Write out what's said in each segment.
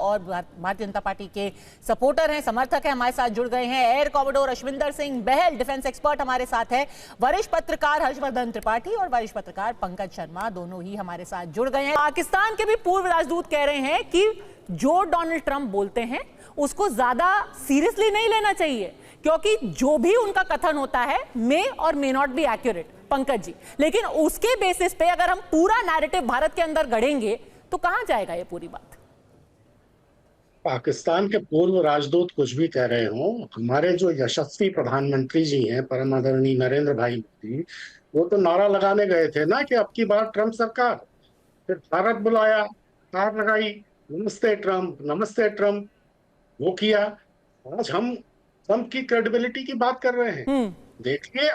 और भारतीय जनता पार्टी के सपोर्टर हैं, समर्थक हैं, हमारे साथ जुड़ गए हैं। एयर कॉमोडोर अश्विंदर सिंह बहल, डिफेंस एक्सपर्ट हमारे साथ है। वरिष्ठ पत्रकार हर्षवर्धन त्रिपाठी और वरिष्ठ पत्रकार पंकज शर्मा, दोनों ही हमारे साथ जुड़ गए हैं। पाकिस्तान के भी पूर्व राजदूत कह रहे हैं कि जो डोनाल्ड ट्रंप बोलते हैं उसको ज्यादा सीरियसली नहीं लेना चाहिए, क्योंकि जो भी उनका कथन होता है मे और may not be accurate, Pankaj ji, लेकिन उसके बेसिस पे अगर हम पूरा नैरेटिव भारत के अंदर गढ़ेंगे तो कहां जाएगा ये पूरी बात? पाकिस्तान के पूर्व राजदूत कुछ भी कह रहे हो, हमारे जो यशस्वी प्रधानमंत्री जी हैं, परम आदरणीय नरेंद्र भाई मोदी, वो तो नारा लगाने गए थे ना कि अब की बार ट्रंप सरकार। फिर भारत बुलाया, कार लगाई, नमस्ते ट्रंप, नमस्ते ट्रंप, वो किया। आज हम ट्रंप की क्रेडिबिलिटी की बात कर रहे हैं। देखिए,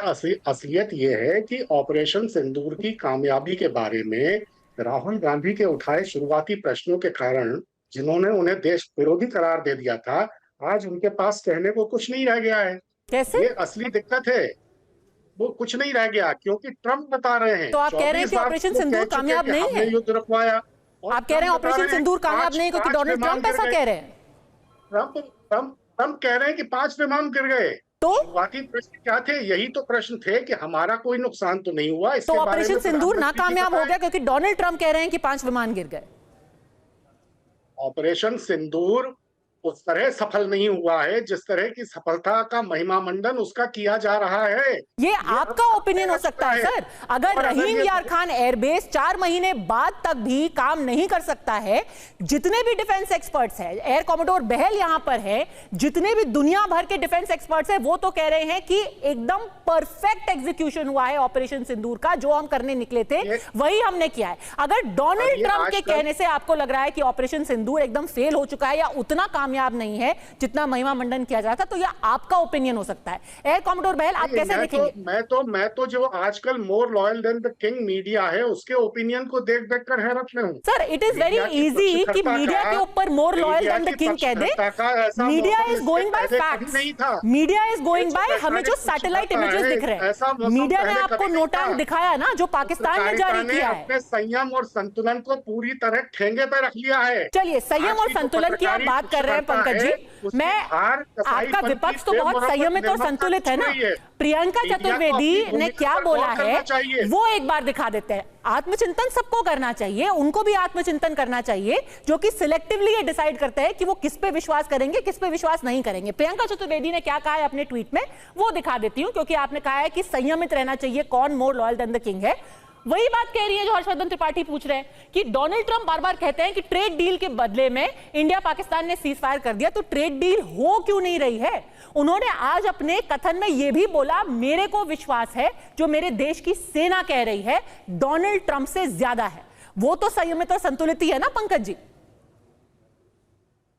असलियत ये है कि ऑपरेशन सिंदूर की कामयाबी के बारे में राहुल गांधी के उठाए शुरुआती प्रश्नों के कारण, जिन्होंने उन्हें देश विरोधी करार दे दिया था, आज उनके पास कहने को कुछ नहीं रह गया है। कैसे? ये असली दिक्कत है, वो कुछ नहीं रह गया क्योंकि ट्रंप बता रहे हैं। तो आप कह रहे हैं कि ऑपरेशन सिंदूर कामयाब नहीं है? युद्ध रुकवाया। आप कह रहे हैं ऑपरेशन सिंदूर कामयाब नहीं क्योंकि डोनाल्ड ट्रंप ऐसा कह रहे हैं? ट्रंप कह रहे हैं कि 5 विमान गिर गए। तो बाकी प्रश्न क्या थे? यही तो प्रश्न थे कि हमारा कोई नुकसान तो नहीं हुआ। तो ऑपरेशन सिंदूर नाकामयाब हो गया क्योंकि डोनाल्ड ट्रंप कह रहे हैं कि 5 विमान गिर गए। ऑपरेशन सिंदूर उस तरह सफल नहीं हुआ है जिस तरह की सफलता का महिमा मंडन उसका किया जा रहा है। ये आपका ओपिनियन हो सकता है सर। अगर रहीम यार खान एयरबेस 4 महीने बाद तक भी काम नहीं कर सकता है, जितने भी डिफेंस एक्सपर्ट्स हैं, एयर कॉमोडोर बहल यहां पर है, जितने भी दुनिया भर के डिफेंस एक्सपर्ट्स हैं, वो तो कह रहे हैं कि एकदम परफेक्ट एग्जीक्यूशन हुआ है ऑपरेशन सिंदूर का। जो हम करने निकले थे वही हमने किया है। अगर डोनाल्ड ट्रंप के कहने से आपको लग रहा है कि ऑपरेशन सिंदूर एकदम फेल हो चुका है या उतना कामयाब नहीं है जितना महिमा मंडन किया जा रहा था, तो यह आपका ओपिनियन हो सकता है। एयर कॉमोडोर बहल, आप कैसे देखेंगे? मैं तो जो आजकल more loyal than the king media है, उसके ओपिनियन को देख देख कर हैरत में हूं। Sir, it is very easy कि मीडिया के ऊपर more loyal than the king कह दे। Media is going by facts, media is going by हमें जो सैटेलाइट इमेजेस दिख रहे हैं। मीडिया ने आपको नोटा दिखाया ना, जो पाकिस्तान ने जारी किया है। अपने संयम और संतुलन को पूरी तरह ठेंगे पे रख लिया है। चलिए, संयम और संतुलन की आप बात कर रहे हैं पंकज जी, मैं आपका विपक्ष तो बहुत संयमित और संतुलित है ना। प्रियंका चतुर्वेदी ने क्या बोला है वो एक बार दिखा देते हैं। आत्मचिंतन सबको करना चाहिए, उनको भी आत्मचिंतन करना चाहिए, जो कि सिलेक्टिवली ये डिसाइड करते हैं कि वो किस पे विश्वास करेंगे, किस पे विश्वास नहीं करेंगे। प्रियंका चतुर्वेदी ने क्या कहा है अपने ट्वीट में, वो दिखा देती हूं, क्योंकि आपने कहा है कि संयमित रहना चाहिए, कौन more loyal than the king है। वही बात कह रही है जो हर्षवर्धन त्रिपाठी पूछ रहे हैं कि डोनाल्ड ट्रंप बार बार कहते हैं कि ट्रेड डील के बदले में इंडिया पाकिस्तान ने सीज फायर कर दिया, तो ट्रेड डील हो क्यों नहीं रही है? उन्होंने आज अपने कथन में यह भी बोला, मेरे को विश्वास है जो मेरे देश की सेना कह रही है डोनाल्ड ट्रंप से ज्यादा है। वो तो संयमित और संतुलित ही है ना पंकज जी?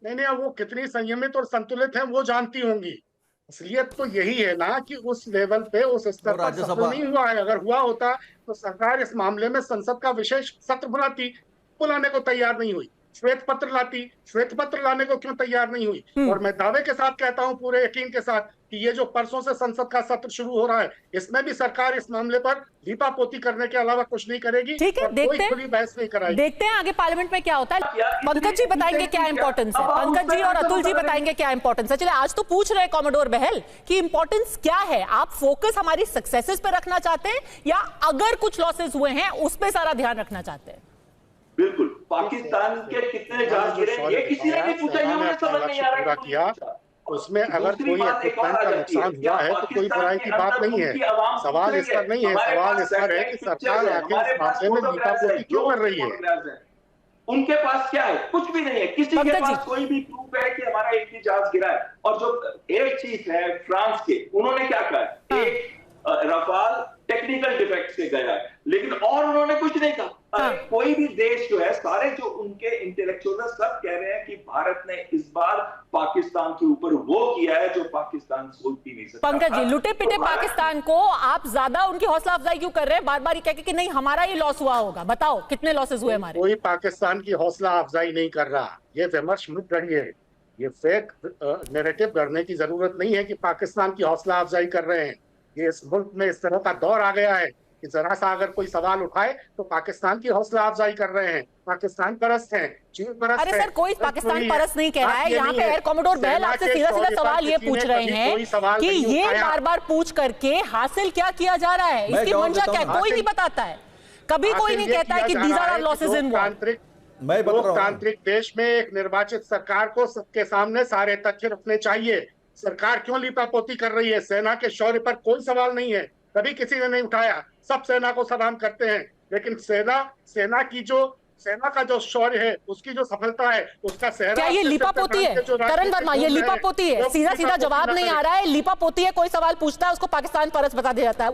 नहीं, वो कितनी संयमित और संतुलित है वो जानती होंगी। असलियत तो यही है ना कि उस लेवल पे, उस स्तर पर सफल नहीं हुआ है। अगर हुआ होता तो सरकार इस मामले में संसद का विशेष सत्र बुलाती, बुलाने को तैयार नहीं हुई। श्वेत पत्र लाती, श्वेत पत्र लाने को क्यों तैयार नहीं हुई? और मैं दावे के साथ कहता हूं, पूरे यकीन के साथ, कि ये जो परसों से संसद का सत्र शुरू हो रहा है, इसमें भी सरकार इस मामले पर लीपापोती करने के अलावा कुछ नहीं करेगी। ठीक है, देखते हैं, कोई बहस नहीं कराएगी। देखते हैं आगे पार्लियामेंट में क्या होता है। पंकज जी बताएंगे क्या इंपॉर्टेंस है, पंकज जी और अतुल जी बताएंगे क्या इंपॉर्टेंस है। चलिए, आज तो पूछ रहे कॉमोडोर बहल कि इंपॉर्टेंस क्या है, आप फोकस हमारी सक्सेसेस पे रखना चाहते हैं या अगर कुछ लॉसेस हुए हैं उस पे सारा ध्यान रखना चाहते हैं? बिल्कुल, पाकिस्तान के कितने जहाज गिरे ये किसी ने नहीं पूछा, ये मुझे समझ नहीं आ रहा किया। उसमें अगर कोई इक्विपमेंट का नुकसान हुआ है तो कोई बुराई की बात नहीं है। सवाल इस पर नहीं है, सवाल इस पर है कि सरकार आखिर इस मामले में लीपापोती क्यों कर रही है? उनके पास क्या है? कुछ भी नहीं है। किसी के पास कोई भी प्रूफ है कि हमारा एक ही जहाज गिरा है? और जो एयर चीफ है फ्रांस के, उन्होंने क्या कहा? एक रफाल टेक्निकल डिफेक्ट से गया है, लेकिन और उन्होंने कुछ नहीं कहा। कोई भी देश जो है, सारे जो उनके इंटेलेक्चुअल सब कह रहे हैं कि भारत ने इस बार पाकिस्तान के ऊपर वो किया है जो पाकिस्तान सोच भी नहीं सकता। पंकज जी, लुटे पिटे पाकिस्तान को आप ज्यादा उनकी हौसला अफजाई क्यों कर रहे हैं? बार बार ये कह के कि नहीं हमारा ये लॉस हुआ होगा। बताओ कितने लॉसेस हुए हमारे? कोई पाकिस्तान की हौसला अफजाई नहीं कर रहा। ये विमर्श मत करिए, ये फेक नैरेटिव करने की जरूरत नहीं है कि पाकिस्तान की हौसला अफजाई कर रहे हैं। ये इस मुल्क में इस तरह का दौर आ गया है कि जरा सा अगर कोई सवाल उठाए तो पाकिस्तान की हौसला अफजाई कर रहे हैं, पाकिस्तान परस्त हैं, चीन परस्त अरे हैं। सर कोई पाकिस्तान परस्त नहीं कह रहा है। यहाँ पे एयर कॉमोडोर बहल आपसे सीधा सीधा सवाल ये पूछ रहे हैं कि ये बार बार पूछ करके हासिल क्या किया जा रहा है, इसकी मंशा क्या है, कोई नहीं बताता है। कभी कोई नहीं कहता है कि these R losses in war. लोकतांत्रिक देश में एक निर्वाचित सरकार को सबके सामने सारे तथ्य रखने चाहिए। सरकार क्यों लीपापोती कर रही है? सेना के शौर्य पर कोई सवाल नहीं है, कभी किसी ने नहीं उठाया, सब सेना को सलाम करते हैं, लेकिन सेना का जो शौर्य है, उसकी जो सफलता है, उसका सेहरा क्या ये लीपापोती है? करण वर्मा, ये लीपापोती है? सीधा सीधा जवाब नहीं आ रहा है, लीपापोती है। कोई सवाल पूछता है उसको पाकिस्तान परस्त बता दिया जाता है।